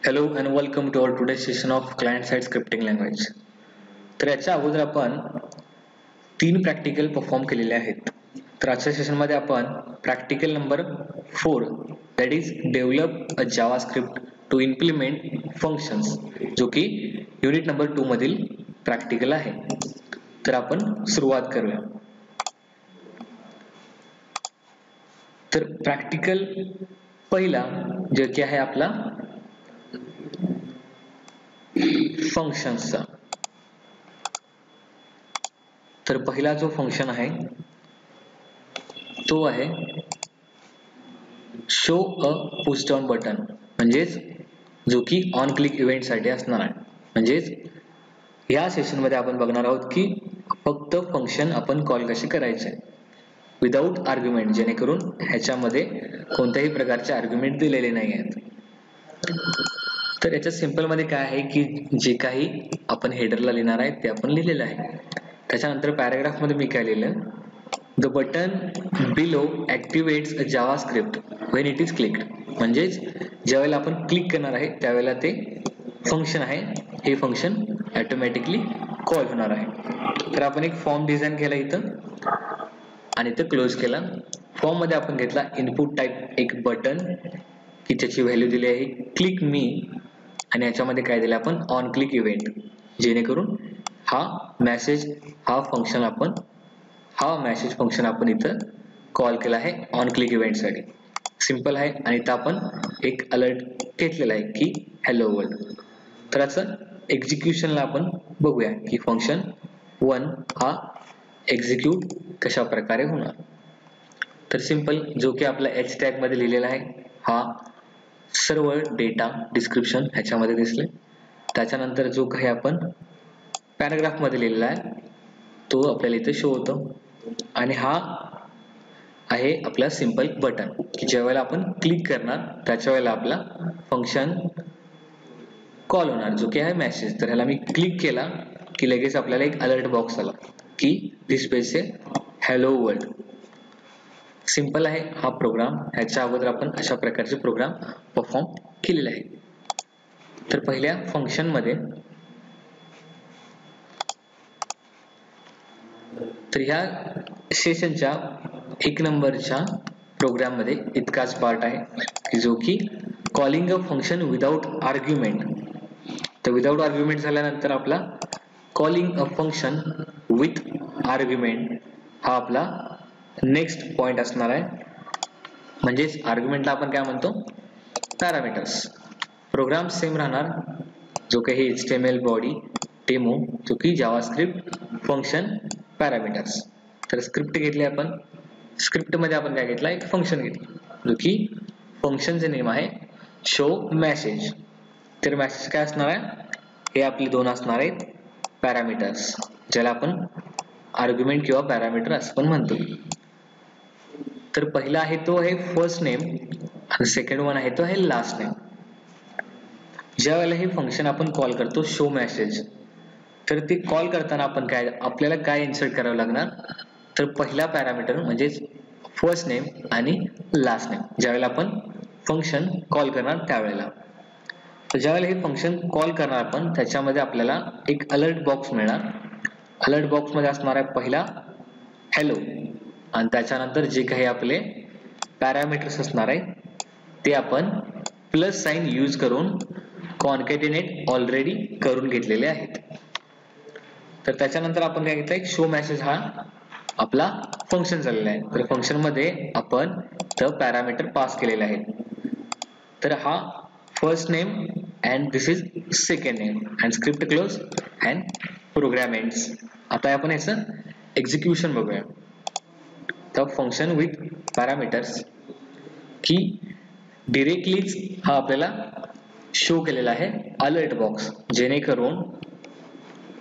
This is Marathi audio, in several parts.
Hello and welcome to our today's session of client-side scripting language. तर याच्या अगोदर आपण 3 प्रॅक्टिकल परफॉर्म केलेले आहेत. तर आजच्या सेशनमध्ये आपण practical number 4 that is develop a JavaScript to implement functions जो की युनिट नंबर 2 मधील प्रॅक्टिकल आहे. तर आपण सुरुवात करूया. तर प्रॅक्टिकल पहिला जो की आहे आपला फंक्शन्सचा. तर पहिला जो फंक्शन आहे तो आहे show a push down button, म्हणजेच जो की ऑन क्लिक इव्हेंट साठी असणार आहे. म्हणजेच या सेशन मध्ये आपण बघणार आहोत की फक्त फंक्शन आपण कॉल कसे करायचे विदाउट आर्ग्युमेंट, जेणेकरून ह्याच्यामध्ये कोणत्याही प्रकारचे आर्ग्युमेंट दिलेले नाही आहेत. तर याच्या सिंपल मध्ये काय आहे की जे काही आपण हेडरला लिहिणार आहे ते आपण लिहिलेलं आहे. त्याच्यानंतर पॅराग्राफ मध्ये मी काय लिहिलं, the button below activates a JavaScript when it is clicked, म्हणजेच ज्यावेळेला आपण क्लिक करणार आहे त्यावेळेला ते फंक्शन आहे हे फंक्शन ऑटोमॅटिकली कॉल होणार आहे. तर आपण एक फॉर्म डिझाईन केला इथं आणि ते क्लोज केला. फॉर्म मध्ये आपण घेतला इनपुट टाइप एक बटन की त्याची व्हॅल्यू दिली आहे क्लिक मी, आणि याच्यामध्ये काय दिलं आपण ऑन क्लिक इव्हेंट, जेणेकरून हा मेसेज फंक्शन आपण इथं कॉल केला आहे ऑन क्लिक इव्हेंट साठी. सिंपल आहे. आणि इथं आपण एक अलर्ट घेतलेला आहे की हॅलो वर्ल्ड. तर याचं एक्झिक्युशनला आपण बघूया की फंक्शन 1 हा एक्झिक्यूट कशा प्रकारे होणार. तर सिंपल जो की आपला एच टॅग मध्ये लिहिलेला आहे हा सर्व डेटा डिस्क्रिप्शन ह्याच्यामध्ये दिसले. त्याच्यानंतर जो काही आपण पॅराग्राफ मध्ये लिहिलेला आहे तो आपल्याला इथे शो होतो. आणि हा आहे आपला सिंपल बटन की ज्या वेळेला आपण क्लिक करणार त्याच्या वेळेला आपला फंक्शन कॉल होणार जो की आहे मेसेज. तर ह्याला मी क्लिक केला की लगेच आपल्याला एक अलर्ट बॉक्स आला की दिस पेज से हॅलो वर्ल्ड. सिंपल आहे हा प्रोग्राम. ह्याच्या अगोदर आपण अशा प्रकारचे प्रोग्राम परफॉर्म केलेले आहे. तर पहिल्या फंक्शन मध्ये तर ह्या सेशनच्या 1 नंबरच्या प्रोग्राम मध्ये इतकाच पार्ट आहे की जो की calling a function without argument. तर विदाउट आर्ग्युमेंट झाल्यानंतर आपला calling a function with argument हा आपला नेक्स्ट पॉइंट असणार आहे. म्हणजेच आर्ग्युमेंटला आपण काय म्हणतो पॅरामीटर्स. प्रोग्राम सेम राहणार जो काही HTML बॉडी डेमो जो की जावास्क्रिप्ट फंक्शन पॅरामीटर्स. तर स्क्रिप्ट घेतली आपण. स्क्रिप्ट मध्ये आपण काय घेतला एक फंक्शन घेतलं जो की फंक्शनचे नेम आहे शो मेसेज. तर मेसेज काय असणार आहे हे आपले 2 असणार आहेत पॅरामीटर्स, ज्याला आपण आर्ग्युमेंट किंवा पॅरामीटर असं पण म्हणतो. तर पहिला आहे तो आहे फर्स्ट नेम आणि सेकंड वन आहे तो आहे लास्ट नेम. ज्या वेळेला हे फंक्शन आपण कॉल करतो शो मेसेज, तर ते कॉल करताना आपण आपल्याला काय इन्सर्ट करावं लागणार, तर पहिला पॅरामीटर म्हणजेच फर्स्ट नेम आणि लास्ट नेम ज्यावेळेला आपण फंक्शन कॉल करणार त्यावेळेला. तर ज्यावेळेला हे फंक्शन कॉल करणार आपण त्याच्यामध्ये आपल्याला एक अलर्ट बॉक्स मिळणार. अलर्ट बॉक्स मध्ये असणार आहे पहिला हॅलो आणि त्याच्यानंतर जे काही आपले पॅरामीटर्स असणार आहे ते आपण प्लस साइन यूज करून कॉन्कॅटिनेट ऑलरेडी करून घेतलेले आहेत. तर त्याच्यानंतर आपण काय घेतलंय शो मेसेज हा आपला फंक्शन झालेला आहे. तर फंक्शन मध्ये आपण पॅरामीटर पास केलेले आहेत. तर हा first name and this is second name and script close and program ends. आता आपण याचं एक्झिक्युशन बघूया. तर फंक्शन विथ पॅरामीटर्स की डिरेक्टलीच हा आपल्याला शो केलेला आहे अलर्ट बॉक्स, जेणेकरून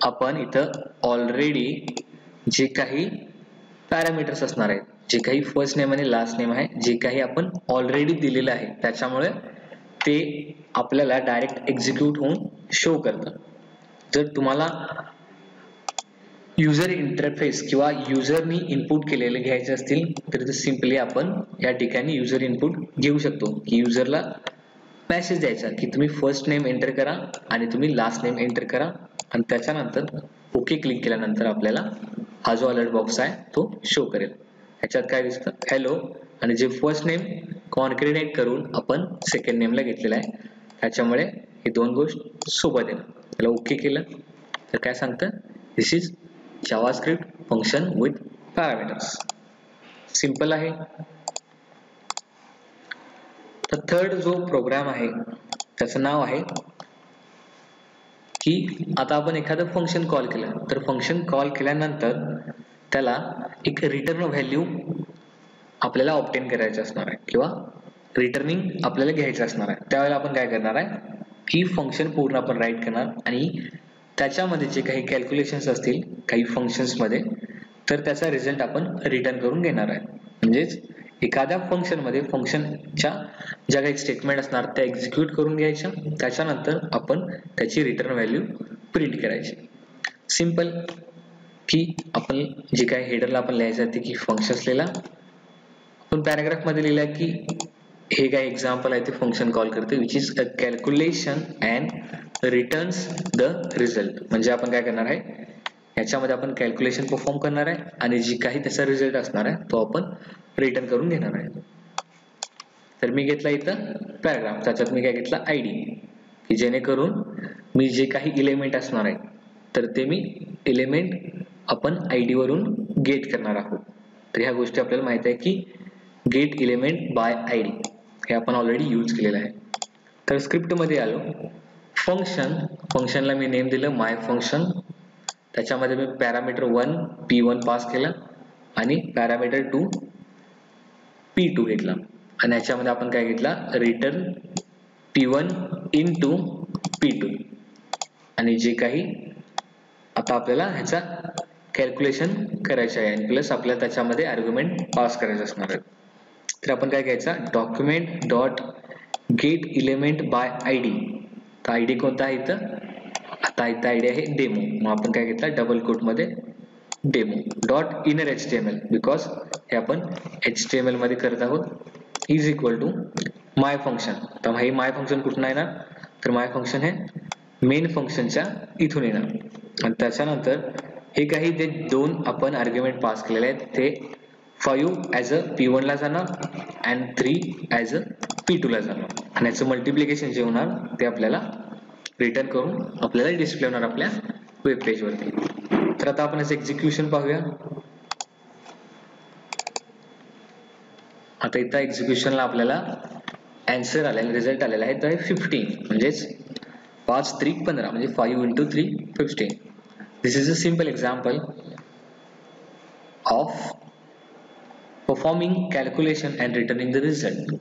आपण इथं ऑलरेडी जे काही पॅरामीटर्स असणार आहेत, जे काही फर्स्ट नेम आणि लास्ट नेम आहे, जे काही आपण ऑलरेडी दिलेलं आहे त्याच्यामुळे ते आपल्याला डायरेक्ट एक्झिक्यूट होऊन शो करतं. जर तुम्हाला युजर इंटरफेस किंवा युजरनी इनपुट केलेले घ्यायचे असतील तर सिंपली आपण या ठिकाणी युजर इनपुट घेऊ शकतो की युजरला मेसेज द्यायचा की तुम्ही फर्स्ट नेम एंटर करा आणि तुम्ही लास्ट नेम एंटर करा आणि त्याच्यानंतर ओके क्लिक केल्यानंतर आपल्याला हा जो अलर्ट बॉक्स आहे तो शो करेल. ह्याच्यात काय दिसतं, हॅलो, आणि जे फर्स्ट नेम कॉन्क्रिडेट करून आपण सेकंड नेमला घेतलेला आहे त्याच्यामुळे हे दोन गोष्ट सोबत येणार. त्याला ओके केलं तर काय सांगतं, this is JavaScript function with parameters. Simple आहे. तर थर्ड जो प्रोग्राम आहे त्याचं नाव आहे की आता आपण एखादं फंक्शन कॉल केलं तर फंक्शन कॉल केल्यानंतर त्याला एक रिटर्न व्हॅल्यू आपल्याला ऑब्टेन करायचं असणार आहे किंवा रिटर्निंग आपल्याला घ्यायचं असणार आहे. त्यावेळेला आपण काय करणार आहे की फंक्शन पूर्ण आपण राईट करणार आणि त्याच्यामध्ये जे काही कॅल्क्युलेशन्स असतील काही फंक्शन्समध्ये तर त्याचा रिझल्ट आपण रिटर्न करून घेणार आहे. म्हणजेच एखाद्या फंक्शनमध्ये फंक्शनच्या ज्या काही स्टेटमेंट असणार त्या एक्झिक्यूट करून घ्यायच्या, त्याच्यानंतर आपण त्याची रिटर्न व्हॅल्यू प्रिंट करायची. सिंपल की आपण जे काही हेडरला आपण लिहायचं ते की फंक्शन्स लिहिला, आपण पॅराग्राफ मध्ये लिहिला की हे काय एक्झाम्पल आहे ते फंक्शन कॉल करते which is a calculation and returns the result. म्हणजे आपण काय करणार आहे याच्यामध्ये आपण कॅल्क्युलेशन परफॉर्म करणार आहे आणि जी काही त्याचा रिझल्ट असणार आहे तो आपण रिटर्न करून घेणार आहे. तर मी घेतला इथं पॅराग्राफ, त्याच्यात मी काय घेतला आयडी की जेणेकरून मी जे काही एलिमेंट असणार आहे तर ते मी एलिमेंट आपण आयडी वरून गेट करणार आहोत. तर ह्या गोष्टी आपल्याला माहित आहे की गेट एलिमेंट बाय आयडी हे आपण ऑलरेडी यूज केलेलं आहे. तर स्क्रिप्ट मध्ये आलो, फंक्शनला मी नेम दिलं माय फंक्शन, त्याच्यामध्ये मी पॅरामीटर 1 p1 पास केला आणि पॅरामीटर 2 p2 घेतला आणि याच्यामध्ये आपण काय घेतला रिटर्न p1 into p2 आणि जे काही आता आपल्याला ह्याचा कॅल्क्युलेशन करायचं आहे आणि प्लस आपल्याला त्याच्यामध्ये आर्ग्युमेंट पास करायचं असणार आहे. तर आपण काय घ्यायचा document dot gate element by ID. तर आयडी कोणता आहे इथं, आता इथं आयडी आहे डेमो, मग आपण काय घेतला डबल कोट मध्ये demo dot inner HTML because हे आपण HTML मध्ये करत आहोत is equal to my function. तर हे माय फंक्शन कुठून येणार, तर माय फंक्शन हे मेन फंक्शनच्या इथून येणार आणि त्याच्यानंतर हे काही जे दोन आपण आर्ग्युमेंट पास केलेले आहेत ते 5 ॲज अ p1 ला जाणार अँड 3 ॲज अ p2 ला जाणार आणि याचं मल्टिप्लिकेशन जे होणार ते आपल्याला रिटर्न करून आपल्याला डिस्प्ले होणार आपल्या वेब पेज वरती. तर आता आपण याचं एक्झिक्युशन पाहूया. आता इथं एक्झिक्युशनला आपल्याला आन्सर आलेला रिझल्ट आलेला आहे तर 15 म्हणजेच 5 3 15 म्हणजे 5 into 3 15. This is a simple example of performing calculation and returning the result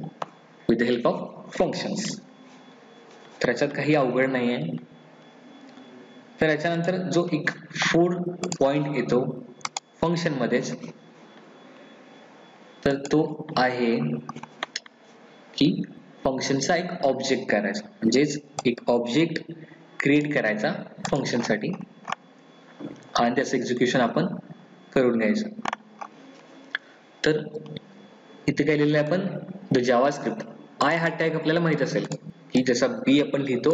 with the help of functions. तर याच्यात काही अवघड नाही आहे. तर याच्यानंतर जो एक 4 पॉइंट येतो फंक्शन मध्येच तर तो आहे की फंक्शनचा एक ऑब्जेक्ट करायचा, म्हणजेच एक ऑब्जेक्ट क्रिएट करायचा फंक्शन साठी आणि त्याचं एक्झिक्युशन आपण करून घ्यायचं. तर इथे काय लिहिलं आहे आपण द जावास्क्रिप्ट. आय हा टॅग आपल्याला माहित असेल की जसा बी आपण लिहितो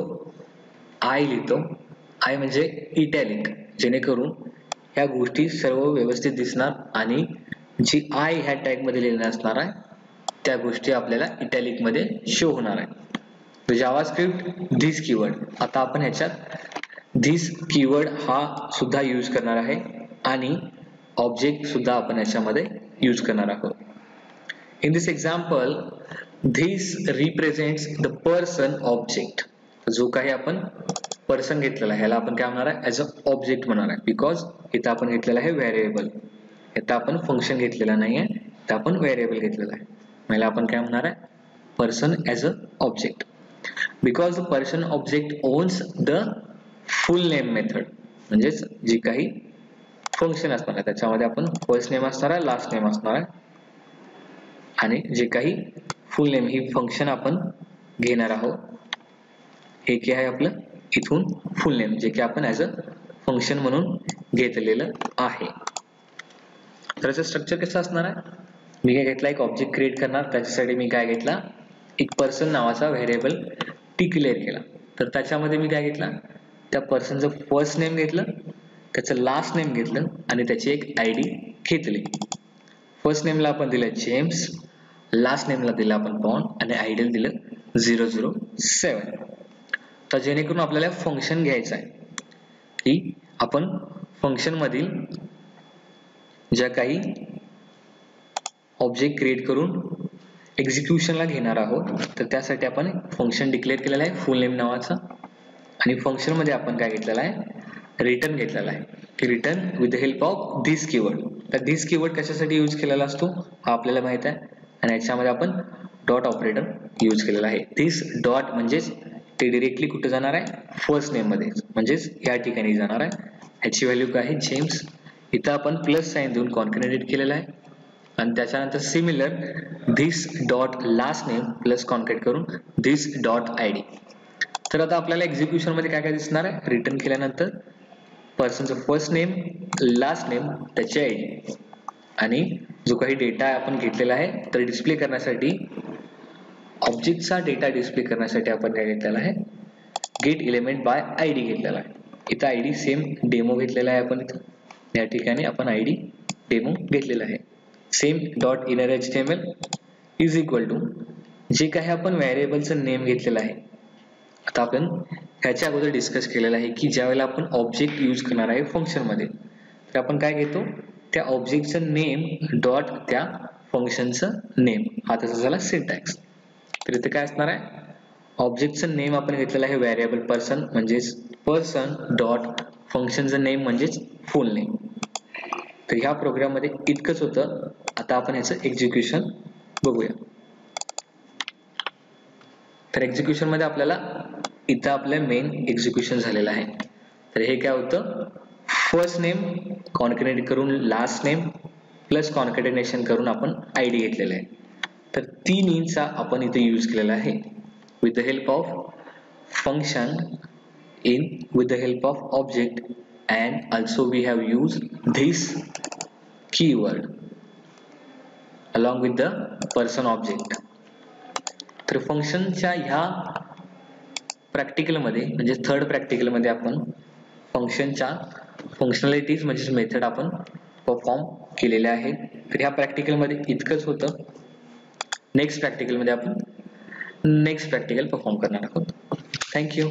आय लिहितो, आय म्हणजे इटॅलिक, जेणेकरून ह्या गोष्टी सर्व व्यवस्थित दिसणार आणि जी आय ह्या टॅग मध्ये लिहिलेलं असणार आहे त्या गोष्टी आपल्याला इटॅलिक मध्ये शो होणार आहे. द जावास्क्रिप्ट धिस कीवर्ड, आता आपण ह्याच्यात धिस कीवर्ड हा सुद्धा यूज करणार आहे आणि ऑब्जेक्ट सुद्धा आपण याच्यामध्ये यूज करणार आहोत. In this example this represents the person object. जो काही आपण पर्सन घेतलेला आहे ह्याला आपण काय म्हणणार आहे ऍज अ ऑब्जेक्ट म्हणणार आहे बिकॉज इथं आपण घेतलेला आहे व्हेरिएबल, इथं आपण फंक्शन घेतलेला नाही आहे, इथं आपण व्हेरिएबल घेतलेला आहे. ह्याला आपण काय म्हणणार आहे person as a object because the person object owns the full name method. म्हणजेच जी काही फंक्शन असणार आहे त्याच्यामध्ये आपण फर्स्ट नेम असणार आहे लास्ट नेम असणार आहे आणि जे काही फुल नेम ही फंक्शन आपण घेणार आहोत. हे काय आहे आपलं इथून फुल नेम जे की आपण ऍज अ फंक्शन म्हणून घेतलेलं आहे. तर याचं स्ट्रक्चर कसं असणार आहे, मी काय घेतला एक ऑब्जेक्ट क्रिएट करणार, त्याच्यासाठी मी काय घेतला एक पर्सन नावाचा व्हेरिएबल डिक्लेअर केला. तर त्याच्यामध्ये मी काय घेतला, त्या पर्सनचं फर्स्ट नेम घेतलं, त्याचं लास्ट नेम घेतलं आणि त्याची एक आयडी घेतली. फर्स्ट नेमला आपण दिलं जेम्स, लास्ट नेमला दिलं आपण पॉन आणि आयडीला दिलं 007. तर जेणेकरून आपल्याला फंक्शन घ्यायचं आहे की आपण फंक्शन मधील ज्या काही ऑब्जेक्ट क्रिएट करून एक्झिक्युशनला घेणार आहोत, तर त्यासाठी आपण फंक्शन डिक्लेअर केलेला आहे फुल नेम नावाचा. आणि फंक्शन मध्ये आपण काय घेतलेला आहे, रिटर्न घेतलेला आहे की return with the help of this keyword. तर धिस कीवर्ड कशासाठी यूज केलेला असतो हा आपल्याला माहित आहे. आणि याच्यामध्ये आपण डॉट ऑपरेटर यूज केलेला आहे. धिस डॉट म्हणजेच ते डिरेक्टली कुठे जाणार आहे, फर्स्ट नेम मध्ये, म्हणजेच या ठिकाणी जाणार आहे. ह्याची व्हॅल्यू काय आहे, जेम्स. इथं आपण प्लस साइन देऊन कॉन्कॅटिनेट केलेला आहे. आणि त्याच्यानंतर similar this dot last name plus concat करून धिस डॉट आयडी. तर आता आपल्याला एक्झिक्युशन मध्ये काय काय दिसणार आहे, रिटर्न केल्यानंतर पर्सनचं फर्स्ट नेम, लास्ट नेम, त्याची आयडी आणि जो काही डेटा आपण घेतलेला आहे तर डिस्प्ले करण्यासाठी ऑब्जेक्टचा डेटा डिस्प्ले करण्यासाठी आपण काय घेतलेला आहे, गेट एलिमेंट बाय आयडी घेतलेला आहे. इथं आयडी सेम डेमो घेतलेला आहे आपण. इथं या ठिकाणी आपण आयडी डेमो घेतलेला आहे. Same dot inner HTML is equal to जे काही आपण व्हेरिएबलचं नेम घेतलेलं आहे. आता आपण ह्याच्या अगोदर डिस्कस केलेलं आहे की ज्या वेळेला आपण ऑब्जेक्ट यूज करणार आहे फंक्शन मध्ये, तर आपण काय घेतो, त्या ऑब्जेक्टचं नेम डॉट त्या फंक्शनचं नेम. हा त्याचा झाला सिंटॅक्स. तर इथे काय असणार आहे, ऑब्जेक्टचं नेम आपण घेतलेलं आहे व्हेरिएबल पर्सन म्हणजेच पर्सन डॉट फंक्शनचं नेम म्हणजेच फुल नेम. तर ह्या प्रोग्राम मध्ये इतकंच होतं. आता आपण ह्याचं एक्झिक्युशन बघूया. तर एक्झिक्युशन मध्ये आपल्याला इथं आपलं मेन एक्झिक्युशन झालेलं आहे. तर हे काय होतं, फर्स्ट नेम कॉन्कॅटिनेट करून लास्ट नेम प्लस कॉन्कॅटिनेशन करून आपण आयडी घेतलेला आहे. तर 3 इंचा आपण इथे यूज केलेला आहे with the help of function in with the help of object, and also we have used this keyword along with the person object. तर फंक्शनच्या ह्या प्रॅक्टिकल मध्ये म्हणजे थर्ड प्रॅक्टिकल मध्ये आपण फंक्शनच्या फंक्शनॅलिटीज म्हणजे मेथड आपण परफॉर्म केलेल्या आहेत. तर ह्या प्रॅक्टिकल मध्ये इतकंच होतं. नेक्स्ट प्रॅक्टिकल मध्ये आपण नेक्स्ट प्रॅक्टिकल परफॉर्म करणार आहोत. थँक्यू.